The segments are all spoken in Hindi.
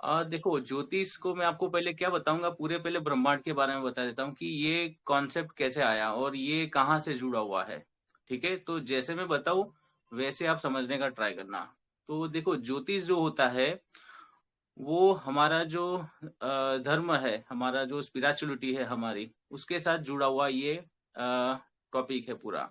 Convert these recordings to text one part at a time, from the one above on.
देखो, ज्योतिष को मैं आपको पहले क्या बताऊंगा, पूरे पहले ब्रह्मांड के बारे में बता देता हूँ कि ये कॉन्सेप्ट कैसे आया और ये कहाँ से जुड़ा हुआ है। ठीक है, तो जैसे मैं बताऊं वैसे आप समझने का ट्राई करना। तो देखो, ज्योतिष जो होता है वो हमारा जो धर्म है, हमारा जो स्पिरिचुअलिटी है हमारी, उसके साथ जुड़ा हुआ ये टॉपिक है पूरा।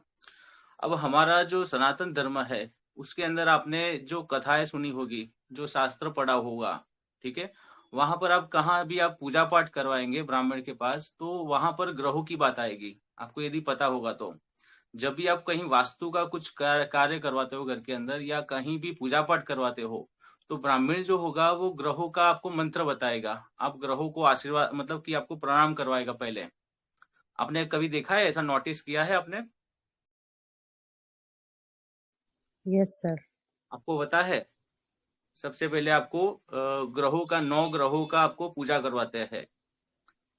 अब हमारा जो सनातन धर्म है, उसके अंदर आपने जो कथाएं सुनी होगी, जो शास्त्र पढ़ा होगा, ठीक है, वहां पर आप कहाँ भी आप पूजा पाठ करवाएंगे ब्राह्मण के पास, तो वहां पर ग्रहों की बात आएगी, आपको यदि पता होगा तो। जब भी आप कहीं वास्तु का कुछ कार्य करवाते हो घर के अंदर, या कहीं भी पूजा पाठ करवाते हो, तो ब्राह्मण जो होगा वो ग्रहों का आपको मंत्र बताएगा। आप ग्रहों को आशीर्वाद, मतलब कि आपको प्रणाम करवाएगा पहले। आपने कभी देखा है, ऐसा नोटिस किया है आपने? Yes sir. आपको पता है, सबसे पहले आपको ग्रहों का, 9 ग्रहों का आपको पूजा करवाते हैं।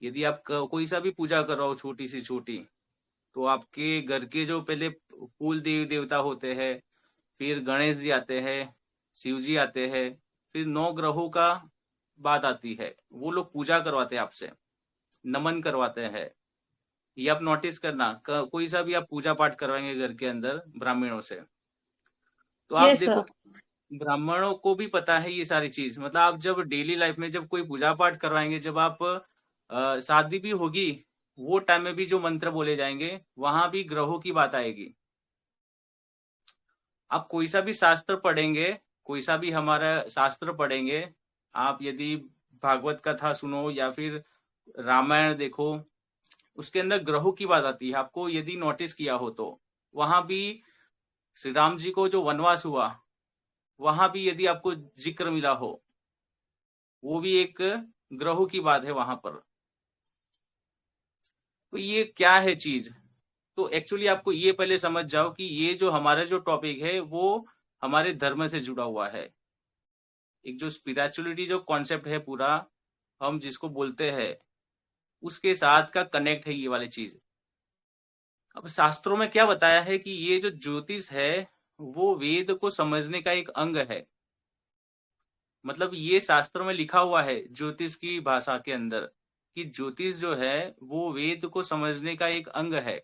यदि आप कोई सा भी पूजा करवाओ, छोटी से छोटी, तो आपके घर के जो पहले कुल देवी देवता होते हैं, फिर गणेश जी आते हैं, शिव जी आते हैं, फिर 9 ग्रहों का बात आती है, वो लोग पूजा करवाते हैं आपसे, नमन करवाते हैं। ये आप नोटिस करना, कोई सा भी आप पूजा पाठ करवाएंगे घर के अंदर ब्राह्मणों से, तो आप यस देखो सर। कि ब्राह्मणों को भी पता है ये सारी चीज। मतलब आप जब डेली लाइफ में जब कोई पूजा पाठ करवाएंगे, जब आप शादी भी होगी, वो टाइम में भी जो मंत्र बोले जाएंगे, वहां भी ग्रहों की बात आएगी। आप कोई सा भी शास्त्र पढ़ेंगे, कोई सा भी हमारा शास्त्र पढ़ेंगे, आप यदि भागवत कथा सुनो या फिर रामायण देखो, उसके अंदर ग्रहों की बात आती है। आपको यदि नोटिस किया हो तो वहां भी श्री राम जी को जो वनवास हुआ, वहां भी यदि आपको जिक्र मिला हो, वो भी एक ग्रहों की बात है वहां पर। तो ये क्या है चीज? तो एक्चुअली आपको ये पहले समझ जाओ कि ये जो हमारा जो टॉपिक है वो हमारे धर्म से जुड़ा हुआ है। एक जो स्पिरिचुअलिटी जो कॉन्सेप्ट है पूरा, हम जिसको बोलते हैं, उसके साथ का कनेक्ट है ये वाली चीज। अब शास्त्रों में क्या बताया है कि ये जो ज्योतिष है वो वेद को समझने का एक अंग है। मतलब ये शास्त्र में लिखा हुआ है ज्योतिष की भाषा के अंदर, कि ज्योतिष जो है वो वेद को समझने का एक अंग है।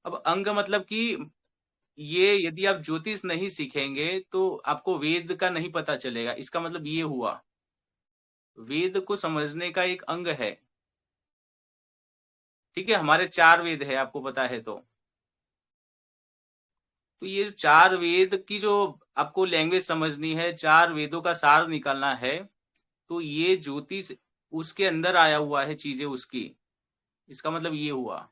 अब अंग मतलब कि ये, यदि आप ज्योतिष नहीं सीखेंगे तो आपको वेद का नहीं पता चलेगा, इसका मतलब ये हुआ। वेद को समझने का एक अंग है। ठीक है, हमारे 4 वेद है, आपको पता है तो ये 4 वेद की जो आपको लैंग्वेज समझनी है, 4 वेदों का सार निकालना है, तो ये ज्योतिष उसके अंदर आया हुआ है चीजें उसकी, इसका मतलब ये हुआ।